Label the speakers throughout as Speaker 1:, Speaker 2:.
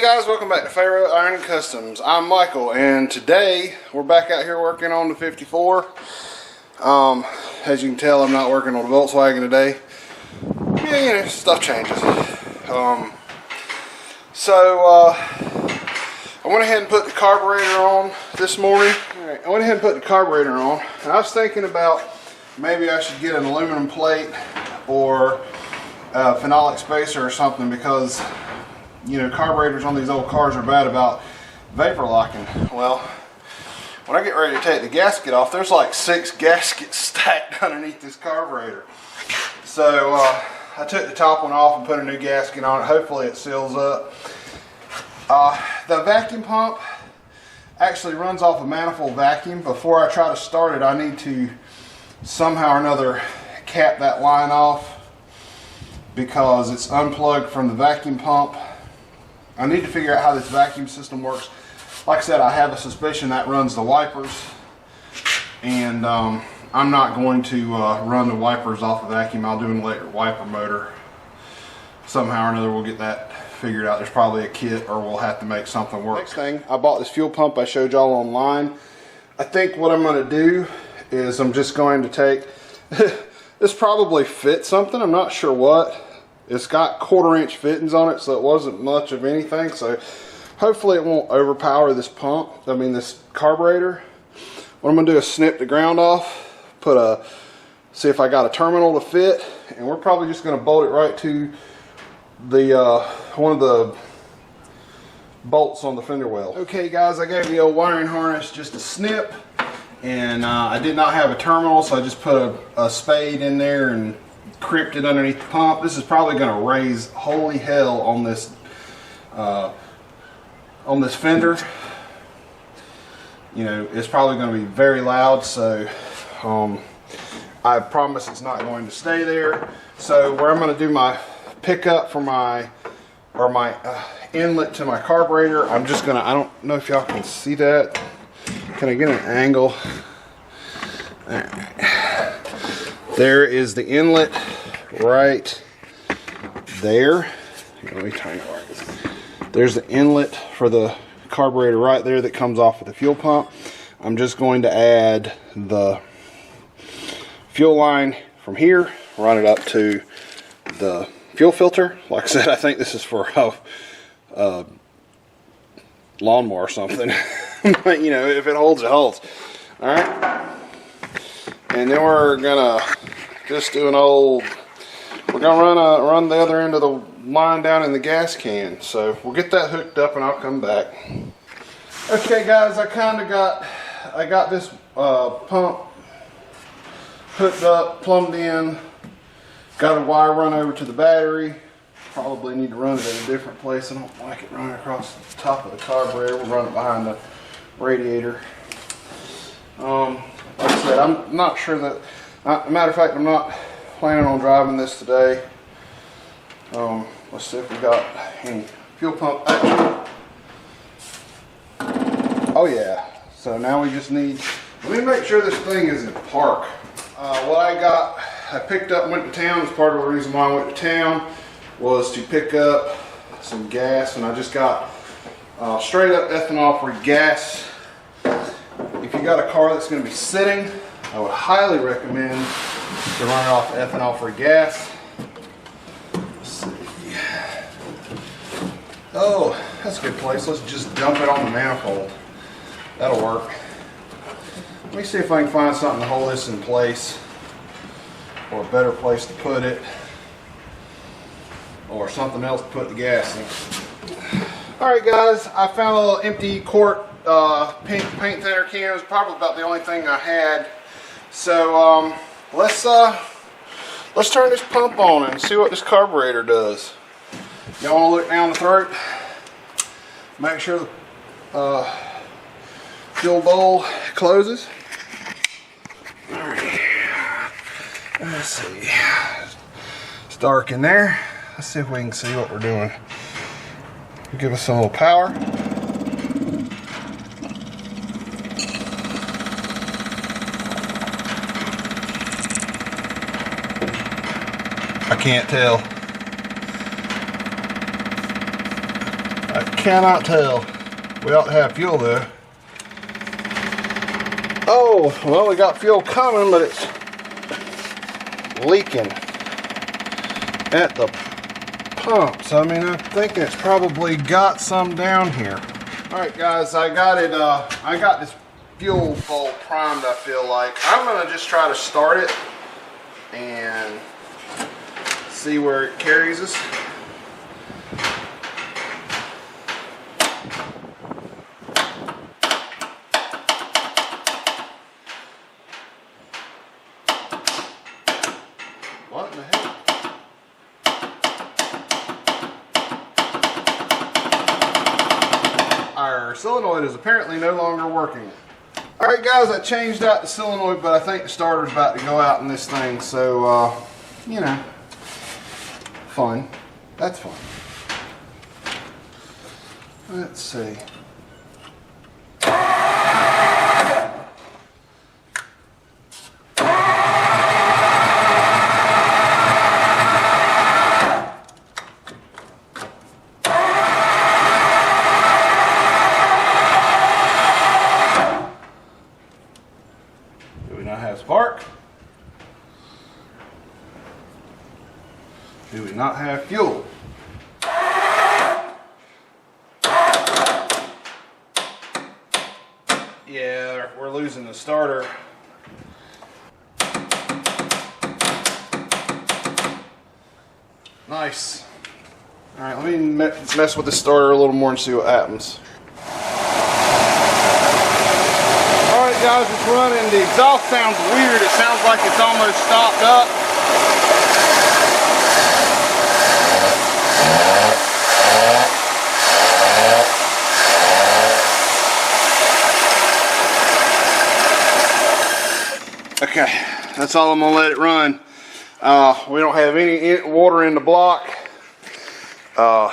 Speaker 1: Guys, welcome back to Pharaoh Iron Customs. I'm Michael, and today we're back out here working on the 54. As you can tell, I'm not working on the Volkswagen today. Yeah, you know, stuff changes. I went ahead and put the carburetor on this morning. Alright, I went ahead and put the carburetor on, and I was thinking about maybe I should get an aluminum plate or a phenolic spacer or something, because you know, carburetors on these old cars are bad about vapor locking. Well, when I get ready to take the gasket off, there's like 6 gaskets stacked underneath this carburetor. So I took the top one off and put a new gasket on it. Hopefully it seals up. The vacuum pump actually runs off a manifold vacuum. Before I try to start it, I need to somehow or another cap that line off because it's unplugged from the vacuum pump. I need to figure out how this vacuum system works. Like I said, I have a suspicion that runs the wipers, and I'm not going to run the wipers off the vacuum. I'll do an electric wiper motor. Somehow or another we'll get that figured out. There's probably a kit, or we'll have to make something work. Next thing, I bought this fuel pump I showed y'all online. I think what I'm going to do is I'm just going to take, this probably fits something, I'm not sure what. It's got 1/4 inch fittings on it, so it wasn't much of anything. So hopefully it won't overpower this pump. I mean this carburetor. What I'm gonna do is snip the ground off, see if I got a terminal to fit, and we're probably just gonna bolt it right to the one of the bolts on the fender well. Okay guys, I gave the old wiring harness just a snip, and I did not have a terminal, so I just put a spade in there and crimped it underneath the pump. This is probably going to raise holy hell on this fender. You know, it's probably going to be very loud, so I promise it's not going to stay there. So where I'm going to do my pickup for my inlet to my carburetor, I'm just going to, I don't know if y'all can see that. Can I get an angle? All right. There is the inlet right there. Let me turn it right. There's the inlet for the carburetor right there that comes off of the fuel pump. I'm just going to add the fuel line from here, run it up to the fuel filter. Like I said, I think this is for a lawnmower or something. But you know, if it holds, it holds. All right. And then we're gonna just do we're gonna run the other end of the line down in the gas can. So we'll get that hooked up and I'll come back. Okay guys, I got this pump hooked up, plumbed in, got a wire run over to the battery. Probably need to run it in a different place. I don't like it running across the top of the carburetor. We'll run it behind the radiator. Like I said, I'm not sure that, matter of fact, I'm not planning on driving this today. Let's see if we got any fuel pump action. Oh yeah, so now we just need, let me make sure this thing is in park. What I picked up, went to town, as part of the reason why I went to town was to pick up some gas, and I just got straight up ethanol free gas. If you got a car that's going to be sitting, I would highly recommend to run it off ethanol free gas. Let's see. Oh, that's a good place. Let's just dump it on the manifold. That'll work. Let me see if I can find something to hold this in place, or a better place to put it, or something else to put the gas in. Alright guys, I found a little empty quart paint thinner can. It was probably about the only thing I had. So let's turn this pump on and see what this carburetor does. Y'all want to look down the throat? Make sure the fuel bowl closes. Alright, let's see. It's dark in there. Let's see if we can see what we're doing. Give us some little power. I can't tell. I cannot tell. We ought to have fuel though. Oh, well, we got fuel coming, but it's leaking at the pumps. I mean, I'm thinking it's probably got some down here. All right, guys, I got it. I got this fuel bowl primed. I feel like I'm gonna just try to start it and see where it carries us. What in the hell? Our solenoid is apparently no longer working. Alright guys, I changed out the solenoid, but I think the starter's about to go out in this thing, so you know, fun. That's fun. Let's see. Do we not have spark? Do we not have fuel? Yeah, we're losing the starter. Nice. All right, let me mess with the starter a little more and see what happens. All right, guys, it's running. The exhaust sounds weird. It sounds like it's almost stopped up. Okay, that's all I'm gonna let it run. We don't have any water in the block. The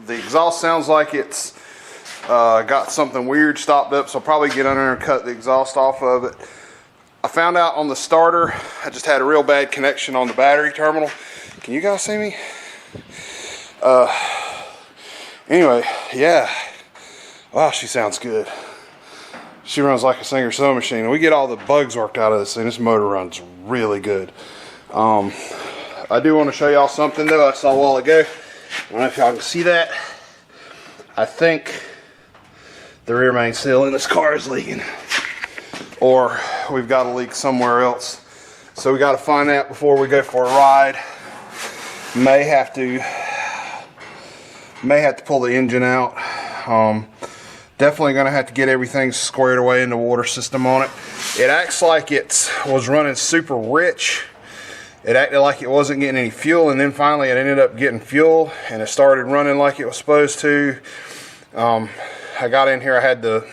Speaker 1: exhaust sounds like it's got something weird stopped up, so I'll probably get under there and cut the exhaust off of it. I found out on the starter, I just had a real bad connection on the battery terminal. Can you guys see me? Anyway, yeah. Wow, she sounds good. She runs like a Singer sewing machine. We get all the bugs worked out of this thing. This motor runs really good. I do want to show y'all something though I saw a while ago. I don't know if y'all can see that. I think the rear main seal in this car is leaking. Or we've got a leak somewhere else. So we got to find that before we go for a ride. May have to pull the engine out. Definitely going to have to get everything squared away in the water system on it. It acts like it was running super rich. It acted like it wasn't getting any fuel, and then finally it ended up getting fuel and it started running like it was supposed to. I got in here, I had the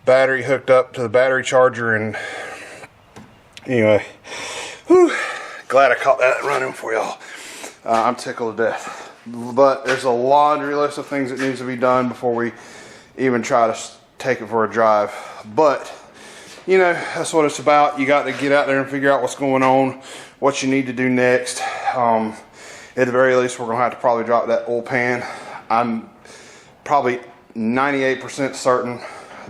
Speaker 1: battery hooked up to the battery charger, and anyway, whew, glad I caught that running for y'all. I'm tickled to death. But there's a laundry list of things that needs to be done before we even try to take it for a drive. But you know, that's what it's about. You got to get out there and figure out what's going on, what you need to do next. At the very least, we're going to have to probably drop that oil pan. I'm probably 98% certain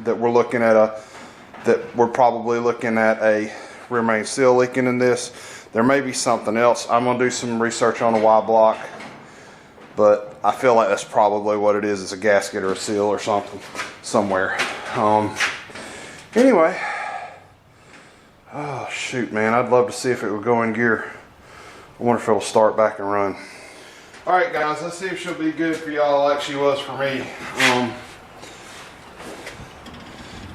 Speaker 1: that we're probably looking at a rear main seal leaking in this. There may be something else. I'm going to do some research on the Y block, but I feel like that's probably what it is. It's a gasket or a seal or something somewhere. Anyway, oh shoot, man, I'd love to see if it would go in gear. I wonder if it'll start back and run. All right, guys, let's see if she'll be good for y'all like she was for me.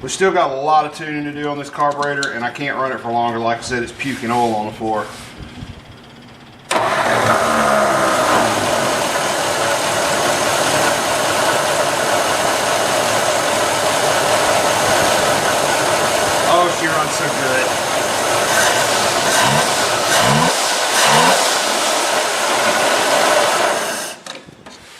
Speaker 1: We still got a lot of tuning to do on this carburetor, and I can't run it for longer. Like I said, it's puking oil on the floor. Oh, she runs so good.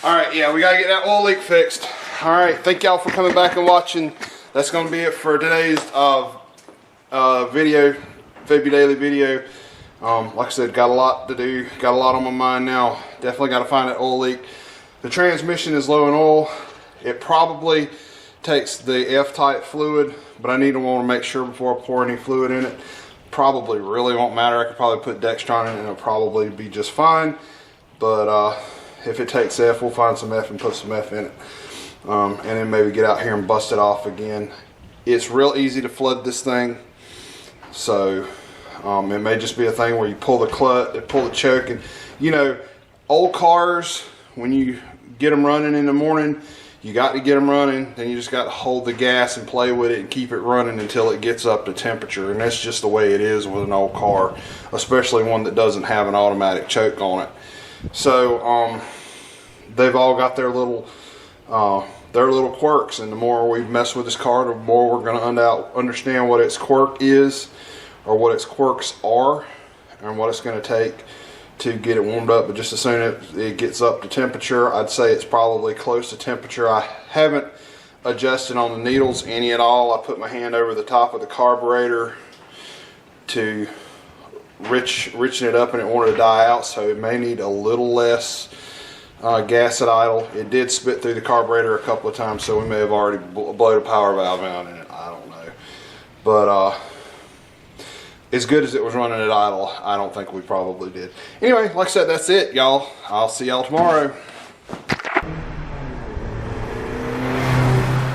Speaker 1: Alright, yeah, we gotta get that oil leak fixed. Alright, thank y'all for coming back and watching. That's gonna be it for today's video, Fabi Daily video. Like I said, got a lot to do, got a lot on my mind now. Definitely gotta find that oil leak. The transmission is low in oil. It probably takes the F-type fluid, but I need to want to make sure before I pour any fluid in it. Probably really won't matter. I could probably put Dextron in it and it'll probably be just fine. But if it takes F, we'll find some F and put some F in it. And then maybe get out here and bust it off again. It's real easy to flood this thing. So it may just be a thing where you pull the clutch, pull the choke, and you know, old cars, when you get them running in the morning, you got to get them running, then you just got to hold the gas and play with it and keep it running until it gets up to temperature. And that's just the way it is with an old car, especially one that doesn't have an automatic choke on it. So they've all got their little quirks, and the more we mess with this car, the more we're going to understand what its quirk is, or what its quirks are, and what it's going to take to get it warmed up. But just as soon as it gets up to temperature, I'd say it's probably close to temperature. I haven't adjusted on the needles any at all. I put my hand over the top of the carburetor to richen it up, and it wanted to die out, so it may need a little less gas at idle. It did spit through the carburetor a couple of times, so we may have already blown a power valve out in it. I don't know. But as good as it was running at idle, I don't think we probably did. Anyway, like I said, that's it, y'all. I'll see y'all tomorrow.